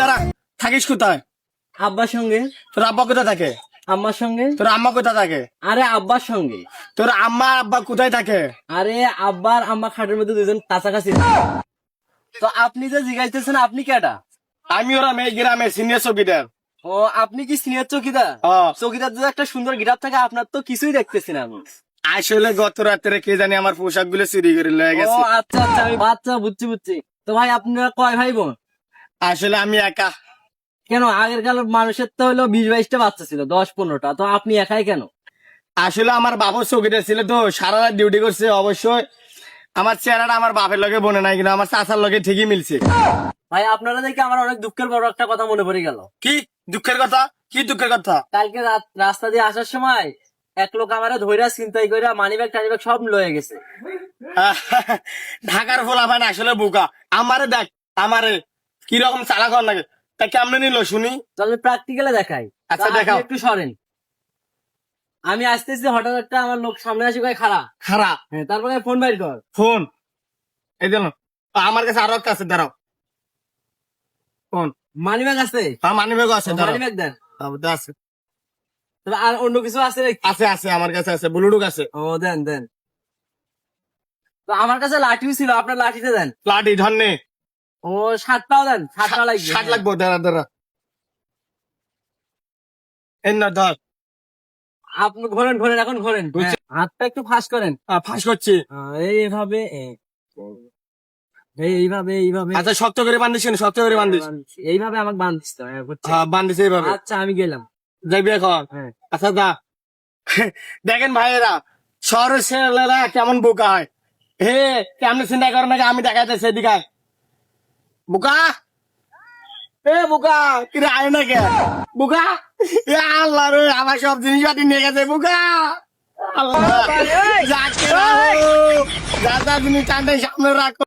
দাঁড়া, থাকিস কোথায়? আব্বার সঙ্গে। তোর আব্বা কোথায় থাকে? আম্মার সঙ্গে। তোর আম্মা কোথায় থাকে? আরে আব্বার সঙ্গে। তোর আম্মা আব্বা কোথায় থাকে? আরে আব্বার আম্মা খাটের মধ্যে দুজন কাছাকাছি। তো আপনি যে জিজ্ঞাসতেছেন আপনি কেডা? আমি ওরা মেয়ে গ্রামের সিনিয়র চৌকিদার। ও আপনি কি সিনিয়র চৌকিদার? হ্যাঁ। চৌকিদার যে একটা সুন্দর গিটার থাকে আপনার তো কিছুই দেখতেছি না আমি। আসলে গত রাত্রে কে জানি আমার পোশাক গুলো চুরি করে লয়ে ও গেছে। আচ্ছা আচ্ছা আমি বাচ্চা বুঝছি বুঝছি। তো ভাই আপনারা কয় ভাই বোন? আসলে আমি একা। কেন আগের কাল মানুষের তো হলো 20-22টা বাচ্চা ছিল, 10-15টা, তো আপনি একাই কেন? আসলে আমার বাবার চৌকিদার ছিল তো, সারা রাত ডিউটি করছে। অবশ্যই আমার চেহারাটা আমার বাপের লগে বনে নাই, কিন্তু আমার চাচার লগে ঠিকই মিলছে। ভাই আপনারা দেখে আমার অনেক দুঃখের বড় একটা কথা মনে পড়ে গেল। কি দুঃখের কথা? কি দুঃখের কথা? কালকে রাস্তা দিয়ে আসার সময় এক লোক আমারে ধইরা চিন্তাই কইরা মানিব্যাগ টানিব্যাগ সব লয়ে গেছে। ঢাকার ফোলাফান আসলে বোকা। আমারে দেখ, আমারে কিরকম চালাক হন লাগে, তা কেমনে নিল শুনি। তাহলে প্র্যাকটিক্যালে দেখাই। আচ্ছা, তা আপনি দেখাও। একটু সরেন। আমি আসতেছি, হঠাৎ একটা আমার লোক সামনে আসি কয় খাড়া। খারাপ হ্যাঁ, তারপরে ফোন বাইর কর। ফোন এই দিল। আমার কাছে আরো একটা আছে, দাঁড়াও। ফোন মানিব্যাগ আছে? মানি ব্যাগ আছে, দাঁড়াও। মানিব্যাগ দেন। আছে তবে আর অন্য কিছু আছে নাকি? আছে আছে আমার কাছে আছে, ব্লুটুথ আছে। ও দেন দেন। তো আমার কাছে লাঠিও ছিল, আপনার লাঠিতে দেন। লাঠি ধরনে ও 7টাও দেন, 7টা লাগবে। 60 লাগবো। দাঁড়া দাঁড়া, এই না ধর। আপনি ঘোরেন ঘোরেন, এখন ঘোরেন। বুঝছি। হ্যাঁ, হাতটা একটু ফাঁস করেন। ফাঁস করছি। এইভাবে এইভাবে এইভাবে আচ্ছা, শক্ত করে বান্ধিস কেন? শক্ত করে বান্ধিস। এইভাবে আমাকে বাঁধিস তো, হ্যাঁ, বুঝছি। বান্ধিস এইভাবে। আচ্ছা আমি গেলাম। যাইবি এখন? হ্যাঁ। আচ্ছা দা। দেখেন ভাইয়েরা, শহরের ছেলেরা কেমন বোকা হয়। হে কেমন চিন্তা করে নাকি আমি দেখাইতেছি, এদিকে আয়। বোকা, এ বোকা, কিরে আয় না কে? বোকা, এ আল্লাহ রে, আমার সব জিনিসপাতি নিয়ে গেছে। বোকা, আল্লাহ, যাকে রাখো, যা যা জিনিস টানতে সামনে রাখো।